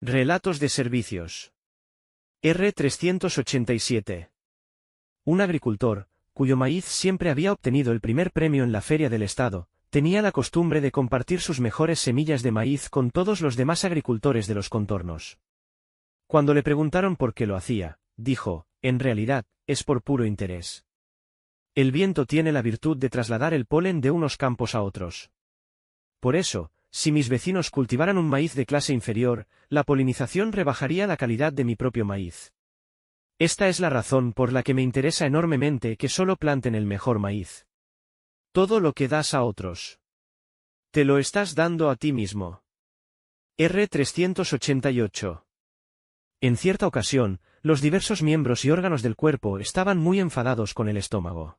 Relatos de servicios. R387. Un agricultor, cuyo maíz siempre había obtenido el primer premio en la feria del estado, tenía la costumbre de compartir sus mejores semillas de maíz con todos los demás agricultores de los contornos. Cuando le preguntaron por qué lo hacía, dijo, en realidad, es por puro interés. El viento tiene la virtud de trasladar el polen de unos campos a otros. Por eso, si mis vecinos cultivaran un maíz de clase inferior, la polinización rebajaría la calidad de mi propio maíz. Esta es la razón por la que me interesa enormemente que solo planten el mejor maíz. Todo lo que das a otros, te lo estás dando a ti mismo. R388. En cierta ocasión, los diversos miembros y órganos del cuerpo estaban muy enfadados con el estómago.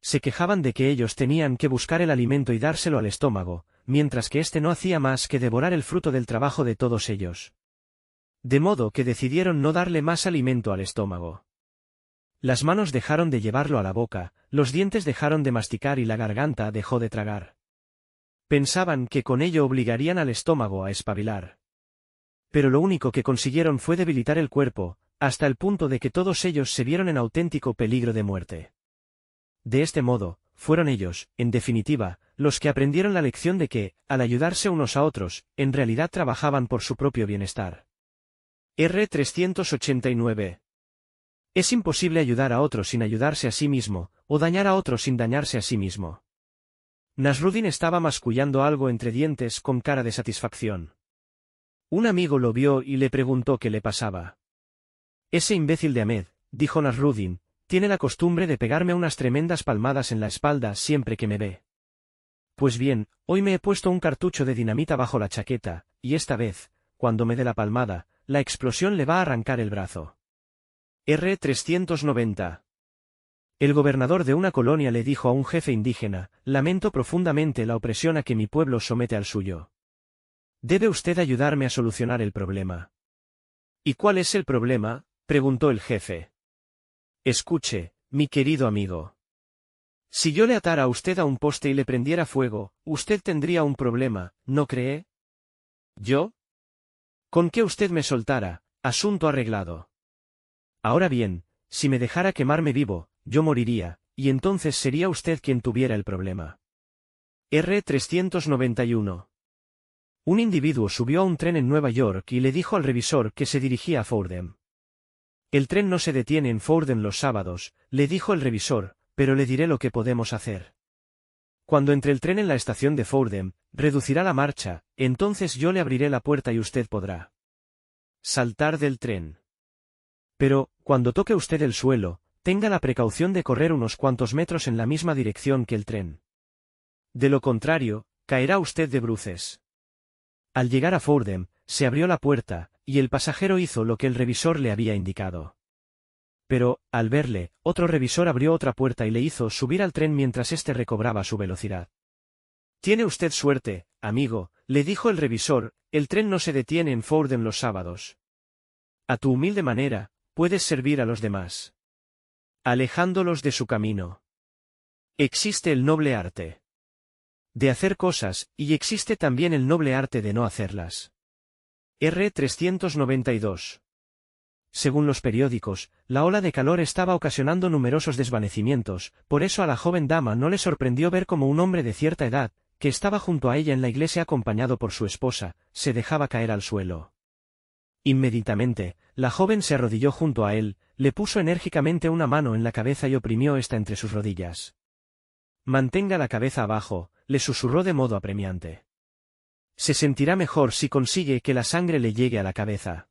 Se quejaban de que ellos tenían que buscar el alimento y dárselo al estómago, mientras que éste no hacía más que devorar el fruto del trabajo de todos ellos. De modo que decidieron no darle más alimento al estómago. Las manos dejaron de llevarlo a la boca, los dientes dejaron de masticar y la garganta dejó de tragar. Pensaban que con ello obligarían al estómago a espabilar. Pero lo único que consiguieron fue debilitar el cuerpo, hasta el punto de que todos ellos se vieron en auténtico peligro de muerte. De este modo, fueron ellos, en definitiva, los que aprendieron la lección de que, al ayudarse unos a otros, en realidad trabajaban por su propio bienestar. R389. Es imposible ayudar a otro sin ayudarse a sí mismo, o dañar a otro sin dañarse a sí mismo. Nasruddin estaba mascullando algo entre dientes con cara de satisfacción. Un amigo lo vio y le preguntó qué le pasaba. Ese imbécil de Ahmed, dijo Nasruddin, tiene la costumbre de pegarme unas tremendas palmadas en la espalda siempre que me ve. Pues bien, hoy me he puesto un cartucho de dinamita bajo la chaqueta, y esta vez, cuando me dé la palmada, la explosión le va a arrancar el brazo. R390. El gobernador de una colonia le dijo a un jefe indígena, lamento profundamente la opresión a que mi pueblo somete al suyo. Debe usted ayudarme a solucionar el problema. ¿Y cuál es el problema?, preguntó el jefe. Escuche, mi querido amigo. Si yo le atara a usted a un poste y le prendiera fuego, usted tendría un problema, ¿no cree? ¿Yo? Con que usted me soltara, asunto arreglado. Ahora bien, si me dejara quemarme vivo, yo moriría, y entonces sería usted quien tuviera el problema. R391. Un individuo subió a un tren en Nueva York y le dijo al revisor que se dirigía a Fordham. El tren no se detiene en Fordham los sábados, le dijo el revisor, pero le diré lo que podemos hacer. Cuando entre el tren en la estación de Fordham, reducirá la marcha, entonces yo le abriré la puerta y usted podrá saltar del tren. Pero, cuando toque usted el suelo, tenga la precaución de correr unos cuantos metros en la misma dirección que el tren. De lo contrario, caerá usted de bruces. Al llegar a Fordham, se abrió la puerta, y el pasajero hizo lo que el revisor le había indicado. Pero, al verle, otro revisor abrió otra puerta y le hizo subir al tren mientras éste recobraba su velocidad. Tiene usted suerte, amigo, le dijo el revisor, el tren no se detiene en Fordham los sábados. A tu humilde manera, puedes servir a los demás, alejándolos de su camino. Existe el noble arte de hacer cosas, y existe también el noble arte de no hacerlas. R392. Según los periódicos, la ola de calor estaba ocasionando numerosos desvanecimientos, por eso a la joven dama no le sorprendió ver cómo un hombre de cierta edad, que estaba junto a ella en la iglesia acompañado por su esposa, se dejaba caer al suelo. Inmediatamente, la joven se arrodilló junto a él, le puso enérgicamente una mano en la cabeza y oprimió esta entre sus rodillas. Mantenga la cabeza abajo, le susurró de modo apremiante. Se sentirá mejor si consigue que la sangre le llegue a la cabeza.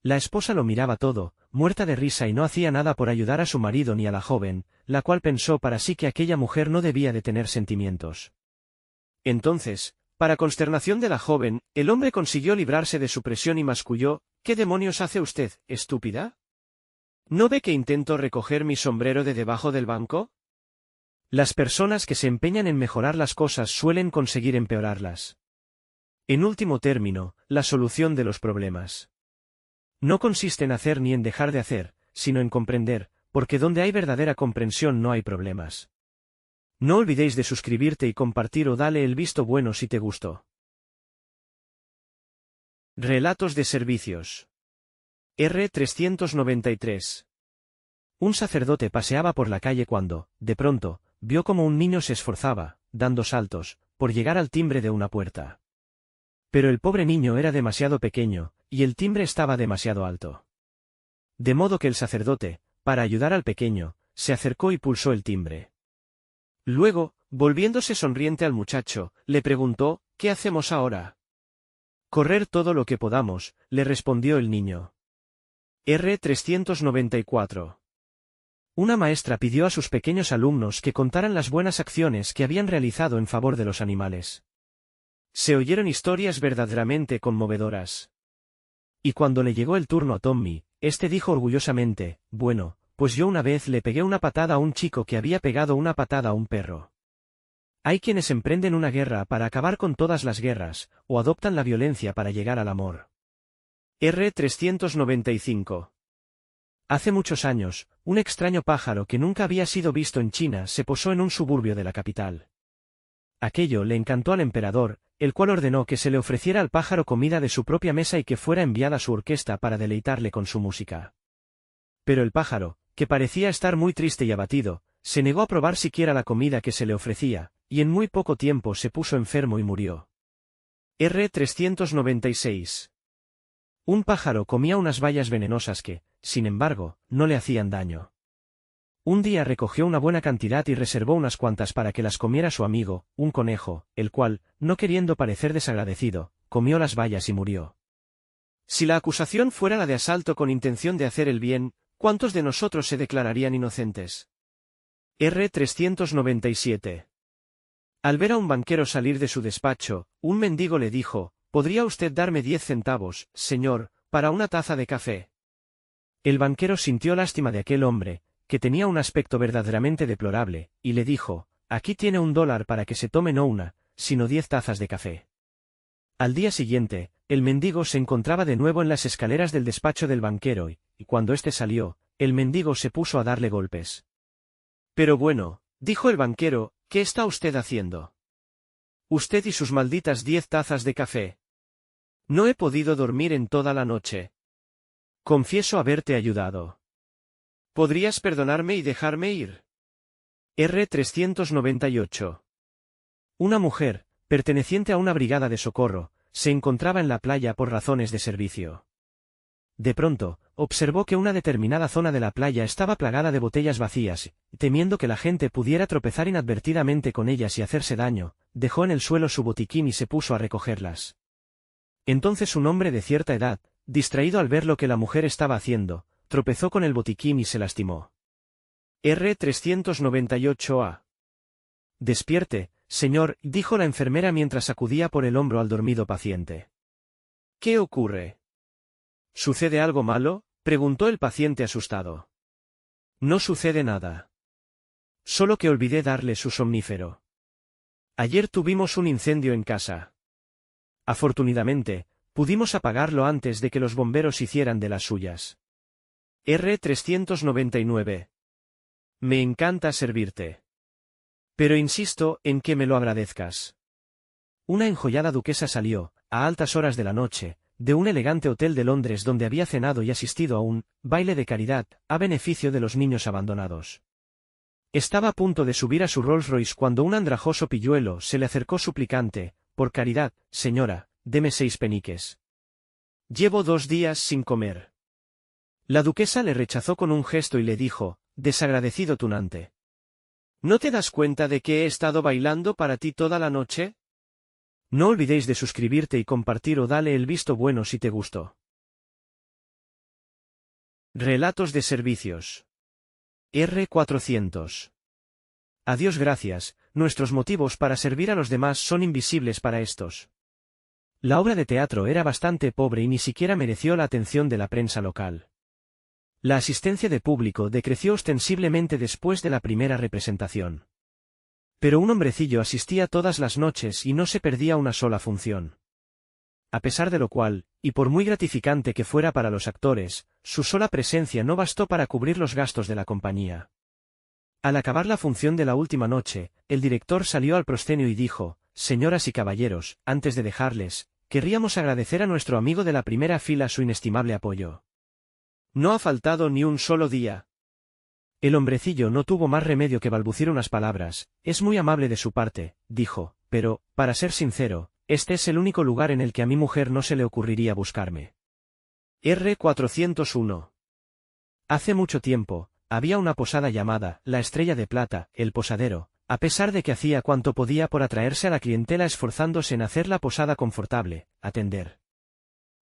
La esposa lo miraba todo, muerta de risa y no hacía nada por ayudar a su marido ni a la joven, la cual pensó para sí que aquella mujer no debía de tener sentimientos. Entonces, para consternación de la joven, el hombre consiguió librarse de su presión y masculló, ¿qué demonios hace usted, estúpida? ¿No ve que intento recoger mi sombrero de debajo del banco? Las personas que se empeñan en mejorar las cosas suelen conseguir empeorarlas. En último término, la solución de los problemas no consiste en hacer ni en dejar de hacer, sino en comprender, porque donde hay verdadera comprensión no hay problemas. No olvidéis de suscribirte y compartir o dale el visto bueno si te gustó. Relatos de servicios. R393. Un sacerdote paseaba por la calle cuando, de pronto, vio como un niño se esforzaba, dando saltos, por llegar al timbre de una puerta. Pero el pobre niño era demasiado pequeño, y el timbre estaba demasiado alto. De modo que el sacerdote, para ayudar al pequeño, se acercó y pulsó el timbre. Luego, volviéndose sonriente al muchacho, le preguntó, ¿qué hacemos ahora? Correr todo lo que podamos, le respondió el niño. R394. Una maestra pidió a sus pequeños alumnos que contaran las buenas acciones que habían realizado en favor de los animales. Se oyeron historias verdaderamente conmovedoras. Y cuando le llegó el turno a Tommy, este dijo orgullosamente, bueno, pues yo una vez le pegué una patada a un chico que había pegado una patada a un perro. Hay quienes emprenden una guerra para acabar con todas las guerras, o adoptan la violencia para llegar al amor. R395. Hace muchos años, un extraño pájaro que nunca había sido visto en China se posó en un suburbio de la capital. Aquello le encantó al emperador, el cual ordenó que se le ofreciera al pájaro comida de su propia mesa y que fuera enviada a su orquesta para deleitarle con su música. Pero el pájaro, que parecía estar muy triste y abatido, se negó a probar siquiera la comida que se le ofrecía, y en muy poco tiempo se puso enfermo y murió. R396. Un pájaro comía unas bayas venenosas que, sin embargo, no le hacían daño. Un día recogió una buena cantidad y reservó unas cuantas para que las comiera su amigo, un conejo, el cual, no queriendo parecer desagradecido, comió las bayas y murió. Si la acusación fuera la de asalto con intención de hacer el bien, ¿cuántos de nosotros se declararían inocentes? R397. Al ver a un banquero salir de su despacho, un mendigo le dijo, ¿podría usted darme 10 centavos, señor, para una taza de café? El banquero sintió lástima de aquel hombre, que tenía un aspecto verdaderamente deplorable, y le dijo, aquí tiene $1 para que se tome no una, sino 10 tazas de café. Al día siguiente, el mendigo se encontraba de nuevo en las escaleras del despacho del banquero y cuando éste salió, el mendigo se puso a darle golpes. Pero bueno, dijo el banquero, ¿qué está usted haciendo? Usted y sus malditas 10 tazas de café. No he podido dormir en toda la noche. Confieso haberte ayudado. ¿Podrías perdonarme y dejarme ir? R398. Una mujer, perteneciente a una brigada de socorro, se encontraba en la playa por razones de servicio. De pronto, observó que una determinada zona de la playa estaba plagada de botellas vacías, y, temiendo que la gente pudiera tropezar inadvertidamente con ellas y hacerse daño, dejó en el suelo su botiquín y se puso a recogerlas. Entonces un hombre de cierta edad, distraído al ver lo que la mujer estaba haciendo, tropezó con el botiquín y se lastimó. R398A. Despierte, señor, dijo la enfermera mientras sacudía por el hombro al dormido paciente. ¿Qué ocurre? ¿Sucede algo malo?, preguntó el paciente asustado. No sucede nada. Solo que olvidé darle su somnífero. Ayer tuvimos un incendio en casa. Afortunadamente, pudimos apagarlo antes de que los bomberos hicieran de las suyas. R399. Me encanta servirte. Pero insisto en que me lo agradezcas. Una enjollada duquesa salió, a altas horas de la noche, de un elegante hotel de Londres donde había cenado y asistido a un baile de caridad, a beneficio de los niños abandonados. Estaba a punto de subir a su Rolls Royce cuando un andrajoso pilluelo se le acercó suplicante, por caridad, señora, deme 6 peniques. Llevo 2 días sin comer. La duquesa le rechazó con un gesto y le dijo, desagradecido tunante. ¿No te das cuenta de que he estado bailando para ti toda la noche? No olvidéis de suscribirte y compartir o dale el visto bueno si te gustó. Relatos de servicios. R400. A Dios gracias, nuestros motivos para servir a los demás son invisibles para estos. La obra de teatro era bastante pobre y ni siquiera mereció la atención de la prensa local. La asistencia de público decreció ostensiblemente después de la primera representación. Pero un hombrecillo asistía todas las noches y no se perdía una sola función. A pesar de lo cual, y por muy gratificante que fuera para los actores, su sola presencia no bastó para cubrir los gastos de la compañía. Al acabar la función de la última noche, el director salió al proscenio y dijo, señoras y caballeros, antes de dejarles, querríamos agradecer a nuestro amigo de la primera fila su inestimable apoyo. No ha faltado ni un solo día. El hombrecillo no tuvo más remedio que balbucir unas palabras. Es muy amable de su parte, dijo, pero, para ser sincero, este es el único lugar en el que a mi mujer no se le ocurriría buscarme. R401. Hace mucho tiempo, había una posada llamada La Estrella de Plata, el posadero, a pesar de que hacía cuanto podía por atraerse a la clientela esforzándose en hacer la posada confortable, atender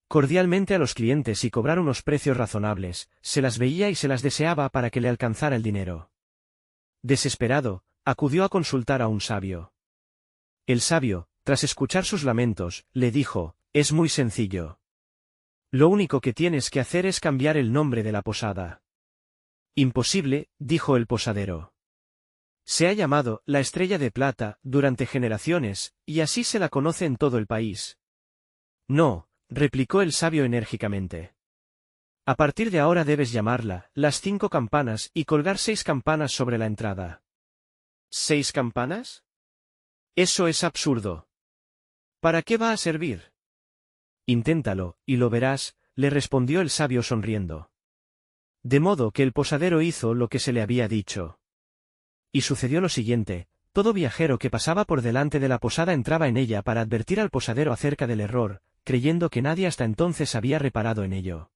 cordialmente a los clientes y cobrar unos precios razonables, se las veía y se las deseaba para que le alcanzara el dinero. Desesperado, acudió a consultar a un sabio. El sabio, tras escuchar sus lamentos, le dijo, es muy sencillo. Lo único que tienes que hacer es cambiar el nombre de la posada. Imposible, dijo el posadero. Se ha llamado La Estrella de Plata durante generaciones, y así se la conoce en todo el país. No, replicó el sabio enérgicamente. A partir de ahora debes llamarla Las 5 Campanas y colgar 6 campanas sobre la entrada. ¿6 campanas? Eso es absurdo. ¿Para qué va a servir? Inténtalo, y lo verás, le respondió el sabio sonriendo. De modo que el posadero hizo lo que se le había dicho. Y sucedió lo siguiente, todo viajero que pasaba por delante de la posada entraba en ella para advertir al posadero acerca del error, creyendo que nadie hasta entonces había reparado en ello.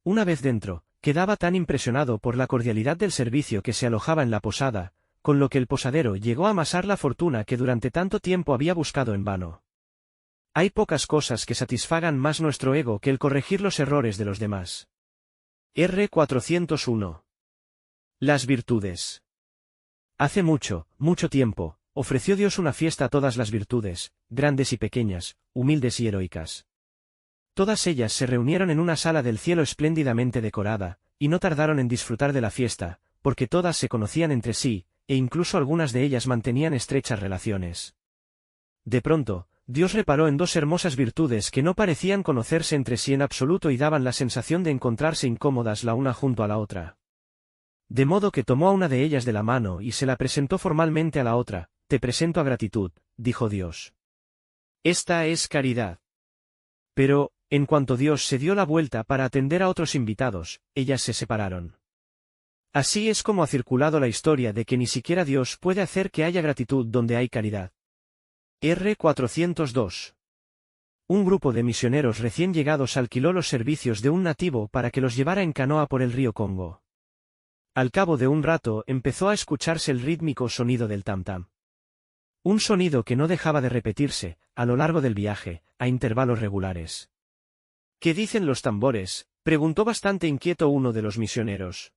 Una vez dentro, quedaba tan impresionado por la cordialidad del servicio que se alojaba en la posada, con lo que el posadero llegó a amasar la fortuna que durante tanto tiempo había buscado en vano. Hay pocas cosas que satisfagan más nuestro ego que el corregir los errores de los demás. R401. Las virtudes. Hace mucho, mucho tiempo, ofreció Dios una fiesta a todas las virtudes, grandes y pequeñas, humildes y heroicas. Todas ellas se reunieron en una sala del cielo espléndidamente decorada, y no tardaron en disfrutar de la fiesta, porque todas se conocían entre sí, e incluso algunas de ellas mantenían estrechas relaciones. De pronto, Dios reparó en 2 hermosas virtudes que no parecían conocerse entre sí en absoluto y daban la sensación de encontrarse incómodas la una junto a la otra. De modo que tomó a una de ellas de la mano y se la presentó formalmente a la otra. Te presento a gratitud, dijo Dios. Esta es caridad. Pero, en cuanto Dios se dio la vuelta para atender a otros invitados, ellas se separaron. Así es como ha circulado la historia de que ni siquiera Dios puede hacer que haya gratitud donde hay caridad. R402. Un grupo de misioneros recién llegados alquiló los servicios de un nativo para que los llevara en canoa por el río Congo. Al cabo de un rato empezó a escucharse el rítmico sonido del tam-tam. Un sonido que no dejaba de repetirse, a lo largo del viaje, a intervalos regulares. ¿Qué dicen los tambores?, preguntó bastante inquieto uno de los misioneros.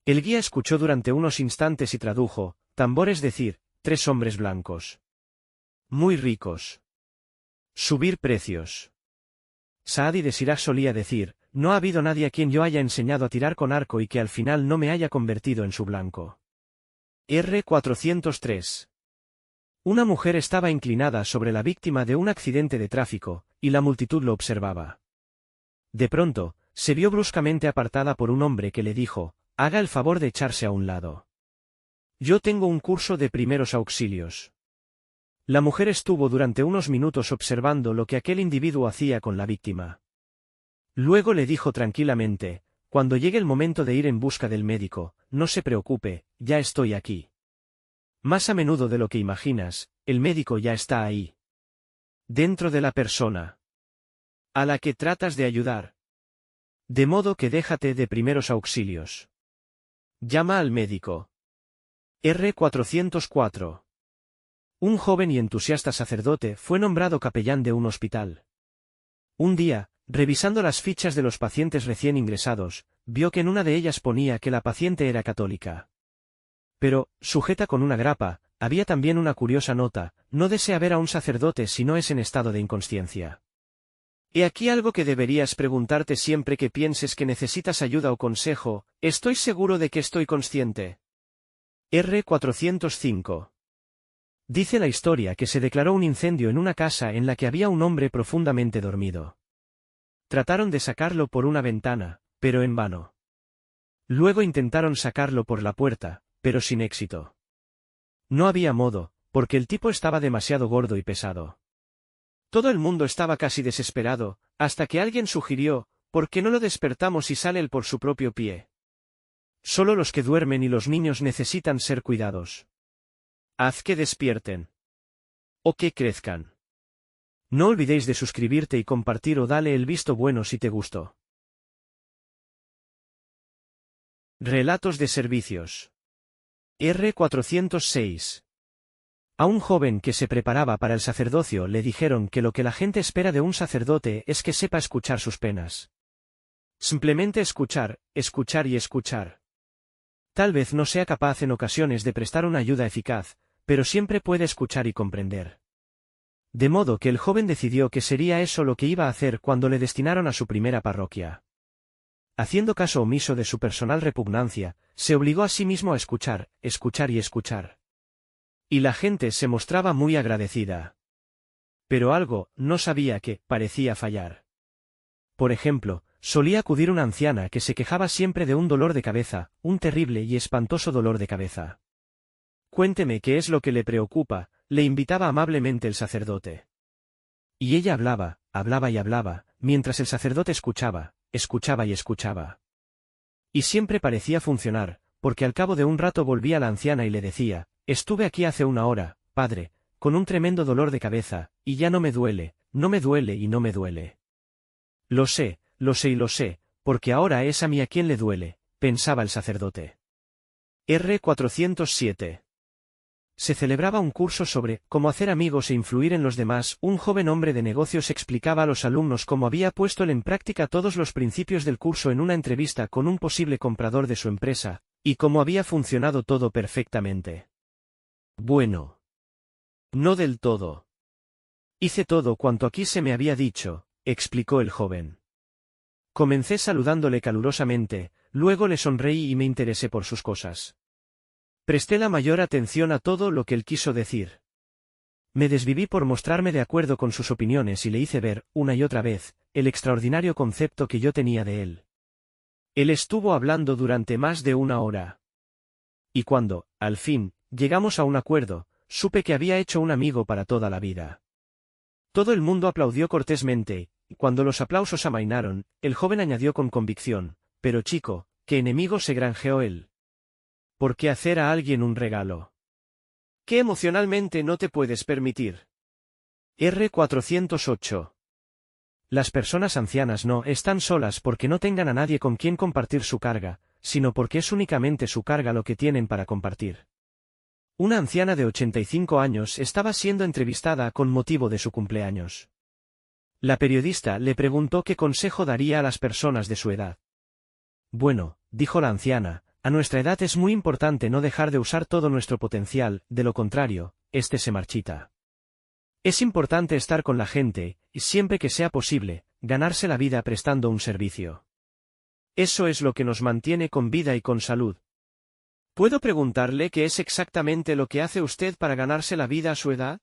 El guía escuchó durante unos instantes y tradujo, tambores decir, 3 hombres blancos. Muy ricos. Subir precios. Saadi de Siraj solía decir, no ha habido nadie a quien yo haya enseñado a tirar con arco y que al final no me haya convertido en su blanco. R403. Una mujer estaba inclinada sobre la víctima de un accidente de tráfico, y la multitud lo observaba. De pronto, se vio bruscamente apartada por un hombre que le dijo, haga el favor de echarse a un lado. Yo tengo un curso de primeros auxilios. La mujer estuvo durante unos minutos observando lo que aquel individuo hacía con la víctima. Luego le dijo tranquilamente, cuando llegue el momento de ir en busca del médico, no se preocupe, ya estoy aquí. Más a menudo de lo que imaginas, el médico ya está ahí. Dentro de la persona a la que tratas de ayudar. De modo que déjate de primeros auxilios. Llama al médico. R404. Un joven y entusiasta sacerdote fue nombrado capellán de un hospital. Un día, revisando las fichas de los pacientes recién ingresados, vio que en una de ellas ponía que la paciente era católica. Pero, sujeta con una grapa, había también una curiosa nota, no desea ver a un sacerdote si no es en estado de inconsciencia. He aquí algo que deberías preguntarte siempre que pienses que necesitas ayuda o consejo, ¿estoy seguro de que estoy consciente? R405. Dice la historia que se declaró un incendio en una casa en la que había un hombre profundamente dormido. Trataron de sacarlo por una ventana, pero en vano. Luego intentaron sacarlo por la puerta, pero sin éxito. No había modo, porque el tipo estaba demasiado gordo y pesado. Todo el mundo estaba casi desesperado, hasta que alguien sugirió, ¿por qué no lo despertamos y sale él por su propio pie? Solo los que duermen y los niños necesitan ser cuidados. Haz que despierten. O que crezcan. No olvidéis de suscribirte y compartir o dale el visto bueno si te gustó. Relatos de servicios. R406. A un joven que se preparaba para el sacerdocio le dijeron que lo que la gente espera de un sacerdote es que sepa escuchar sus penas. Simplemente escuchar, escuchar y escuchar. Tal vez no sea capaz en ocasiones de prestar una ayuda eficaz, pero siempre puede escuchar y comprender. De modo que el joven decidió que sería eso lo que iba a hacer cuando le destinaron a su primera parroquia. Haciendo caso omiso de su personal repugnancia, se obligó a sí mismo a escuchar, escuchar y escuchar. Y la gente se mostraba muy agradecida. Pero algo, no sabía que, parecía fallar. Por ejemplo, solía acudir una anciana que se quejaba siempre de un dolor de cabeza, un terrible y espantoso dolor de cabeza. Cuénteme qué es lo que le preocupa, le invitaba amablemente el sacerdote. Y ella hablaba, hablaba y hablaba, mientras el sacerdote escuchaba, escuchaba y escuchaba. Y siempre parecía funcionar, porque al cabo de un rato volvía la anciana y le decía, estuve aquí hace una hora, padre, con un tremendo dolor de cabeza, y ya no me duele y no me duele. Lo sé y lo sé, porque ahora es a mí a quien le duele, pensaba el sacerdote. R407. Se celebraba un curso sobre cómo hacer amigos e influir en los demás. Un joven hombre de negocios explicaba a los alumnos cómo había puesto él en práctica todos los principios del curso en una entrevista con un posible comprador de su empresa, y cómo había funcionado todo perfectamente. Bueno. No del todo. Hice todo cuanto aquí se me había dicho, explicó el joven. Comencé saludándole calurosamente, luego le sonreí y me interesé por sus cosas. Presté la mayor atención a todo lo que él quiso decir. Me desviví por mostrarme de acuerdo con sus opiniones y le hice ver, una y otra vez, el extraordinario concepto que yo tenía de él. Él estuvo hablando durante más de una hora. Y cuando, al fin, llegamos a un acuerdo, supe que había hecho un amigo para toda la vida. Todo el mundo aplaudió cortésmente, y cuando los aplausos amainaron, el joven añadió con convicción, pero chico, ¿qué enemigo se granjeó él? ¿Por qué hacer a alguien un regalo? ¿Qué emocionalmente no te puedes permitir? R408. Las personas ancianas no están solas porque no tengan a nadie con quien compartir su carga, sino porque es únicamente su carga lo que tienen para compartir. Una anciana de 85 años estaba siendo entrevistada con motivo de su cumpleaños. La periodista le preguntó qué consejo daría a las personas de su edad. Bueno, dijo la anciana, a nuestra edad es muy importante no dejar de usar todo nuestro potencial, de lo contrario, este se marchita. Es importante estar con la gente, y siempre que sea posible, ganarse la vida prestando un servicio. Eso es lo que nos mantiene con vida y con salud. ¿Puedo preguntarle qué es exactamente lo que hace usted para ganarse la vida a su edad?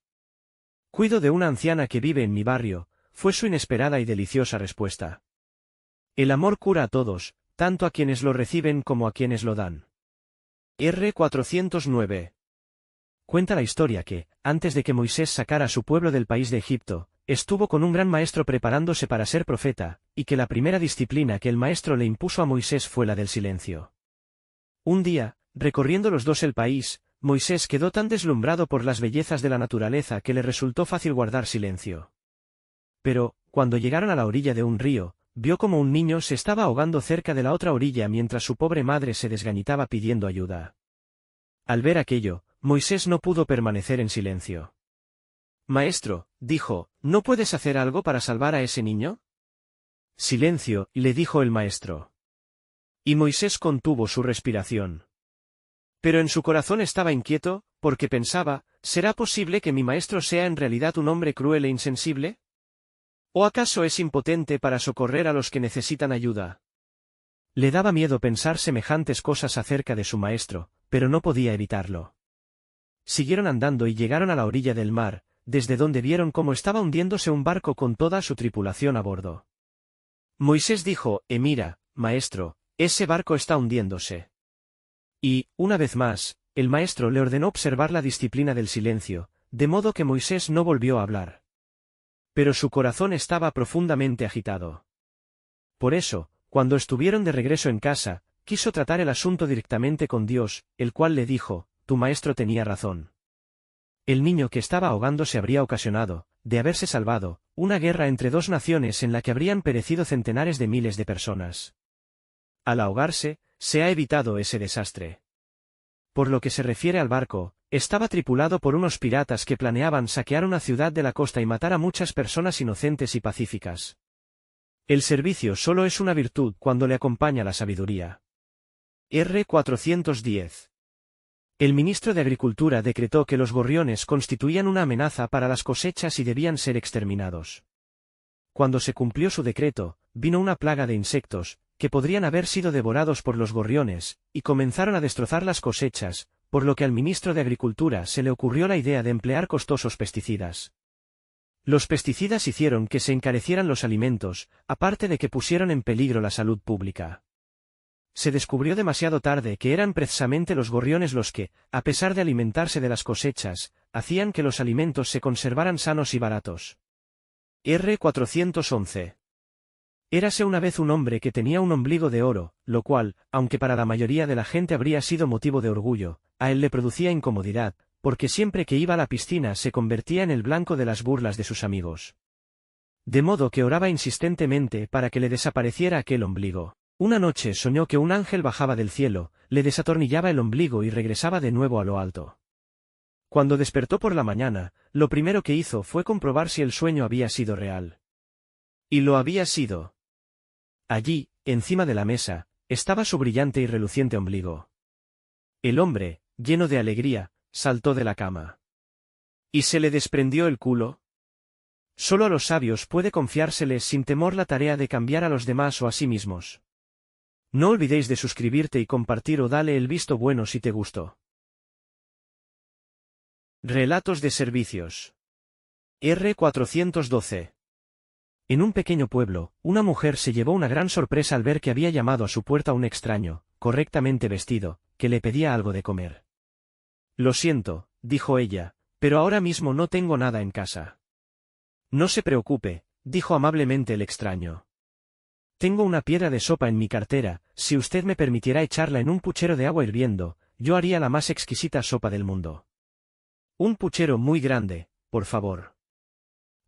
Cuido de una anciana que vive en mi barrio, fue su inesperada y deliciosa respuesta. El amor cura a todos, tanto a quienes lo reciben como a quienes lo dan. R409. Cuenta la historia que, antes de que Moisés sacara a su pueblo del país de Egipto, estuvo con un gran maestro preparándose para ser profeta, y que la primera disciplina que el maestro le impuso a Moisés fue la del silencio. Un día, recorriendo los dos el país, Moisés quedó tan deslumbrado por las bellezas de la naturaleza que le resultó fácil guardar silencio. Pero, cuando llegaron a la orilla de un río, vio como un niño se estaba ahogando cerca de la otra orilla mientras su pobre madre se desgañitaba pidiendo ayuda. Al ver aquello, Moisés no pudo permanecer en silencio. Maestro, dijo, ¿no puedes hacer algo para salvar a ese niño? Silencio, le dijo el maestro. Y Moisés contuvo su respiración. Pero en su corazón estaba inquieto, porque pensaba, ¿será posible que mi maestro sea en realidad un hombre cruel e insensible? ¿O acaso es impotente para socorrer a los que necesitan ayuda? Le daba miedo pensar semejantes cosas acerca de su maestro, pero no podía evitarlo. Siguieron andando y llegaron a la orilla del mar, desde donde vieron cómo estaba hundiéndose un barco con toda su tripulación a bordo. Moisés dijo, mira, maestro, ese barco está hundiéndose. Y, una vez más, el maestro le ordenó observar la disciplina del silencio, de modo que Moisés no volvió a hablar. pero su corazón estaba profundamente agitado. Por eso, cuando estuvieron de regreso en casa, quiso tratar el asunto directamente con Dios, el cual le dijo: «Tu maestro tenía razón. El niño que estaba ahogándose habría ocasionado, de haberse salvado, una guerra entre dos naciones en la que habrían perecido centenares de miles de personas. Al ahogarse, se ha evitado ese desastre». Por lo que se refiere al barco, estaba tripulado por unos piratas que planeaban saquear una ciudad de la costa y matar a muchas personas inocentes y pacíficas. El servicio solo es una virtud cuando le acompaña la sabiduría. R. 410. El ministro de Agricultura decretó que los gorriones constituían una amenaza para las cosechas y debían ser exterminados. Cuando se cumplió su decreto, vino una plaga de insectos, que podrían haber sido devorados por los gorriones, y comenzaron a destrozar las cosechas, por lo que al ministro de Agricultura se le ocurrió la idea de emplear costosos pesticidas. Los pesticidas hicieron que se encarecieran los alimentos, aparte de que pusieron en peligro la salud pública. Se descubrió demasiado tarde que eran precisamente los gorriones los que, a pesar de alimentarse de las cosechas, hacían que los alimentos se conservaran sanos y baratos. R. 411. Érase una vez un hombre que tenía un ombligo de oro, lo cual, aunque para la mayoría de la gente habría sido motivo de orgullo, a él le producía incomodidad, porque siempre que iba a la piscina se convertía en el blanco de las burlas de sus amigos. De modo que oraba insistentemente para que le desapareciera aquel ombligo. Una noche soñó que un ángel bajaba del cielo, le desatornillaba el ombligo y regresaba de nuevo a lo alto. Cuando despertó por la mañana, lo primero que hizo fue comprobar si el sueño había sido real. Y lo había sido. Allí, encima de la mesa, estaba su brillante y reluciente ombligo. El hombre, lleno de alegría, saltó de la cama. ¿Y se le desprendió el culo? Solo a los sabios puede confiárseles sin temor la tarea de cambiar a los demás o a sí mismos. No olvidéis de suscribirte y compartir o dale el visto bueno si te gustó. Relatos de servicios. R. 412. En un pequeño pueblo, una mujer se llevó una gran sorpresa al ver que había llamado a su puerta un extraño, correctamente vestido, que le pedía algo de comer. «Lo siento», dijo ella, «pero ahora mismo no tengo nada en casa». «No se preocupe», dijo amablemente el extraño. «Tengo una piedra de sopa en mi cartera, si usted me permitiera echarla en un puchero de agua hirviendo, yo haría la más exquisita sopa del mundo». «Un puchero muy grande, por favor».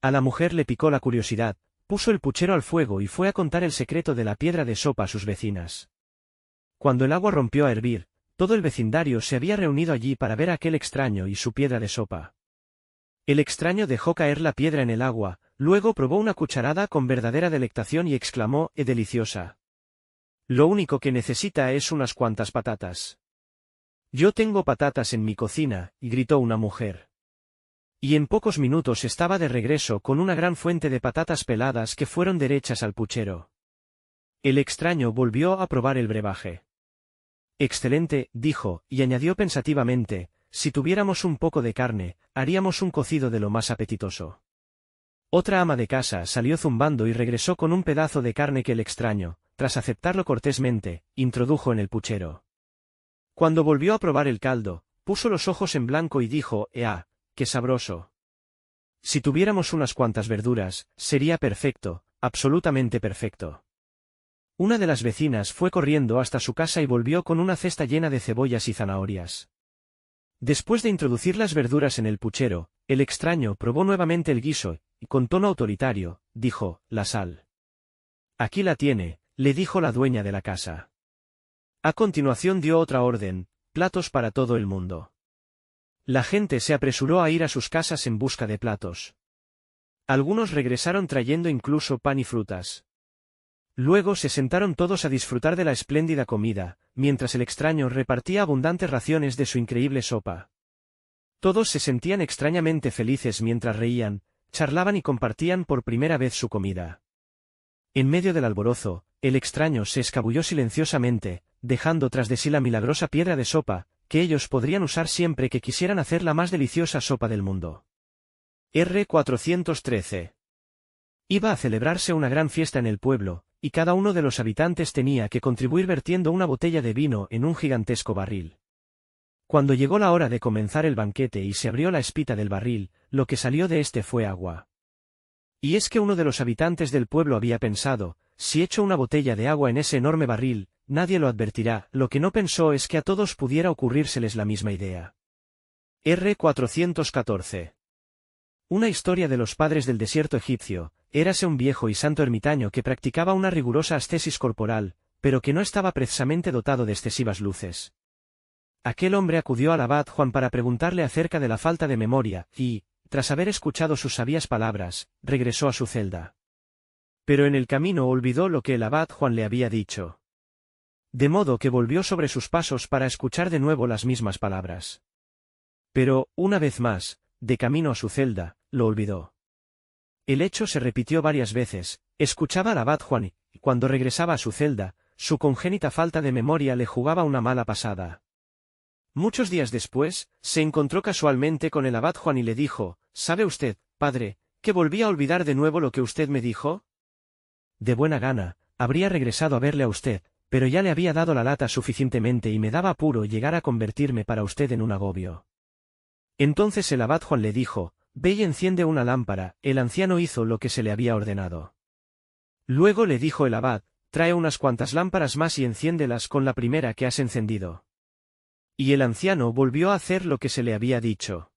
A la mujer le picó la curiosidad, puso el puchero al fuego y fue a contar el secreto de la piedra de sopa a sus vecinas. Cuando el agua rompió a hervir, todo el vecindario se había reunido allí para ver a aquel extraño y su piedra de sopa. El extraño dejó caer la piedra en el agua, luego probó una cucharada con verdadera delectación y exclamó: «¡Es deliciosa! Lo único que necesita es unas cuantas patatas». «Yo tengo patatas en mi cocina», gritó una mujer. Y en pocos minutos estaba de regreso con una gran fuente de patatas peladas que fueron derechas al puchero. El extraño volvió a probar el brebaje. «Excelente», dijo, y añadió pensativamente: «Si tuviéramos un poco de carne, haríamos un cocido de lo más apetitoso». Otra ama de casa salió zumbando y regresó con un pedazo de carne que el extraño, tras aceptarlo cortésmente, introdujo en el puchero. Cuando volvió a probar el caldo, puso los ojos en blanco y dijo: «¡Ea! ¡Qué sabroso! Si tuviéramos unas cuantas verduras, sería perfecto, absolutamente perfecto». Una de las vecinas fue corriendo hasta su casa y volvió con una cesta llena de cebollas y zanahorias. Después de introducir las verduras en el puchero, el extraño probó nuevamente el guiso, y con tono autoritario, dijo: «La sal». «Aquí la tiene», le dijo la dueña de la casa. A continuación dio otra orden: «Platos para todo el mundo». La gente se apresuró a ir a sus casas en busca de platos. Algunos regresaron trayendo incluso pan y frutas. Luego se sentaron todos a disfrutar de la espléndida comida, mientras el extraño repartía abundantes raciones de su increíble sopa. Todos se sentían extrañamente felices mientras reían, charlaban y compartían por primera vez su comida. En medio del alborozo, el extraño se escabulló silenciosamente, dejando tras de sí la milagrosa piedra de sopa, que ellos podrían usar siempre que quisieran hacer la más deliciosa sopa del mundo. R. 413. Iba a celebrarse una gran fiesta en el pueblo, y cada uno de los habitantes tenía que contribuir vertiendo una botella de vino en un gigantesco barril. Cuando llegó la hora de comenzar el banquete y se abrió la espita del barril, lo que salió de este fue agua. Y es que uno de los habitantes del pueblo había pensado, si echo una botella de agua en ese enorme barril, nadie lo advertirá. Lo que no pensó es que a todos pudiera ocurrírseles la misma idea. R. 414. Una historia de los padres del desierto egipcio. Érase un viejo y santo ermitaño que practicaba una rigurosa ascesis corporal, pero que no estaba precisamente dotado de excesivas luces. Aquel hombre acudió al abad Juan para preguntarle acerca de la falta de memoria, y, tras haber escuchado sus sabias palabras, regresó a su celda. Pero en el camino olvidó lo que el abad Juan le había dicho. De modo que volvió sobre sus pasos para escuchar de nuevo las mismas palabras. Pero, una vez más, de camino a su celda, lo olvidó. El hecho se repitió varias veces, escuchaba al abad Juan y, cuando regresaba a su celda, su congénita falta de memoria le jugaba una mala pasada. Muchos días después, se encontró casualmente con el abad Juan y le dijo, ¿sabe usted, padre, que volví a olvidar de nuevo lo que usted me dijo? De buena gana, habría regresado a verle a usted, pero ya le había dado la lata suficientemente y me daba apuro llegar a convertirme para usted en un agobio. Entonces el abad Juan le dijo, ve y enciende una lámpara. El anciano hizo lo que se le había ordenado. Luego le dijo el abad, trae unas cuantas lámparas más y enciéndelas con la primera que has encendido. Y el anciano volvió a hacer lo que se le había dicho.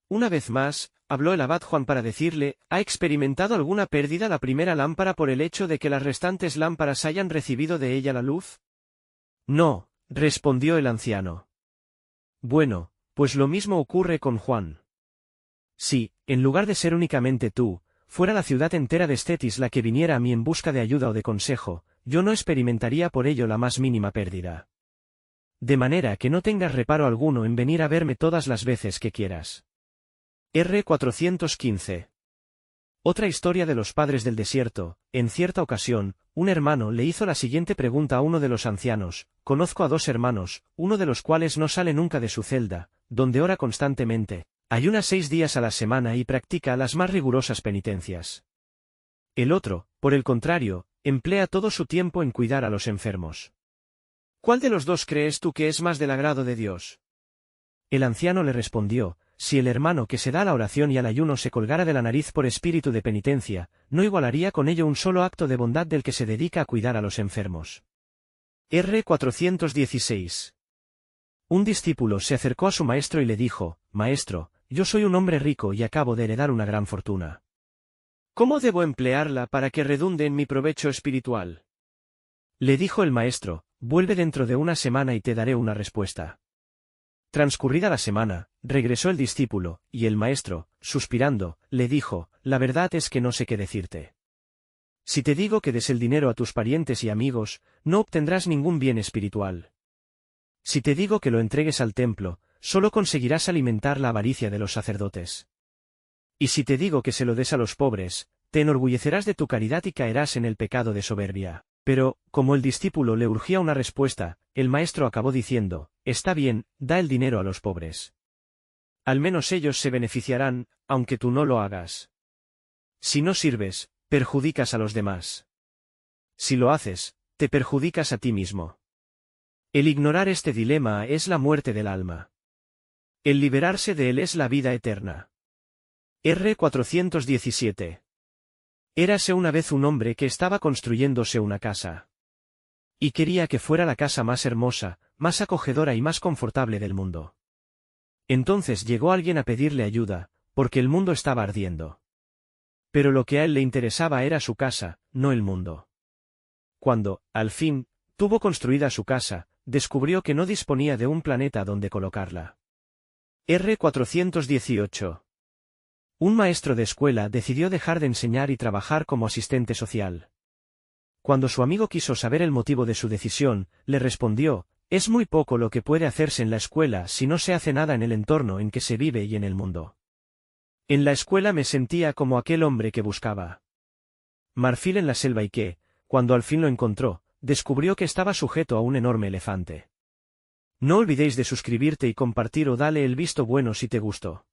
Una vez más, habló el abad Juan para decirle, ¿ha experimentado alguna pérdida la primera lámpara por el hecho de que las restantes lámparas hayan recibido de ella la luz? No, respondió el anciano. Bueno, pues lo mismo ocurre con Juan. Si, en lugar de ser únicamente tú, fuera la ciudad entera de Estetis la que viniera a mí en busca de ayuda o de consejo, yo no experimentaría por ello la más mínima pérdida. De manera que no tengas reparo alguno en venir a verme todas las veces que quieras. R. 415. Otra historia de los padres del desierto. En cierta ocasión, un hermano le hizo la siguiente pregunta a uno de los ancianos, conozco a dos hermanos, uno de los cuales no sale nunca de su celda, donde ora constantemente, ayuna 6 días a la semana y practica las más rigurosas penitencias. El otro, por el contrario, emplea todo su tiempo en cuidar a los enfermos. ¿Cuál de los dos crees tú que es más del agrado de Dios? El anciano le respondió, si el hermano que se da a la oración y al ayuno se colgara de la nariz por espíritu de penitencia, no igualaría con ello un solo acto de bondad del que se dedica a cuidar a los enfermos. R. 416. Un discípulo se acercó a su maestro y le dijo, Maestro, yo soy un hombre rico y acabo de heredar una gran fortuna. ¿Cómo debo emplearla para que redunde en mi provecho espiritual? Le dijo el maestro, vuelve dentro de una semana y te daré una respuesta. Transcurrida la semana, regresó el discípulo, y el maestro, suspirando, le dijo, la verdad es que no sé qué decirte. Si te digo que des el dinero a tus parientes y amigos, no obtendrás ningún bien espiritual. Si te digo que lo entregues al templo, solo conseguirás alimentar la avaricia de los sacerdotes. Y si te digo que se lo des a los pobres, te enorgullecerás de tu caridad y caerás en el pecado de soberbia. Pero, como el discípulo le urgía una respuesta, el maestro acabó diciendo, está bien, da el dinero a los pobres. Al menos ellos se beneficiarán, aunque tú no lo hagas. Si no sirves, perjudicas a los demás. Si lo haces, te perjudicas a ti mismo. El ignorar este dilema es la muerte del alma. El liberarse de él es la vida eterna. R. 417. Érase una vez un hombre que estaba construyéndose una casa. Y quería que fuera la casa más hermosa, más acogedora y más confortable del mundo. Entonces llegó alguien a pedirle ayuda, porque el mundo estaba ardiendo. Pero lo que a él le interesaba era su casa, no el mundo. Cuando, al fin, tuvo construida su casa, descubrió que no disponía de un planeta donde colocarla. R. 418. Un maestro de escuela decidió dejar de enseñar y trabajar como asistente social. Cuando su amigo quiso saber el motivo de su decisión, le respondió, es muy poco lo que puede hacerse en la escuela si no se hace nada en el entorno en que se vive y en el mundo. En la escuela me sentía como aquel hombre que buscaba marfil en la selva y que, cuando al fin lo encontró, descubrió que estaba sujeto a un enorme elefante. No olvidéis de suscribirte y compartir o dale el visto bueno si te gustó.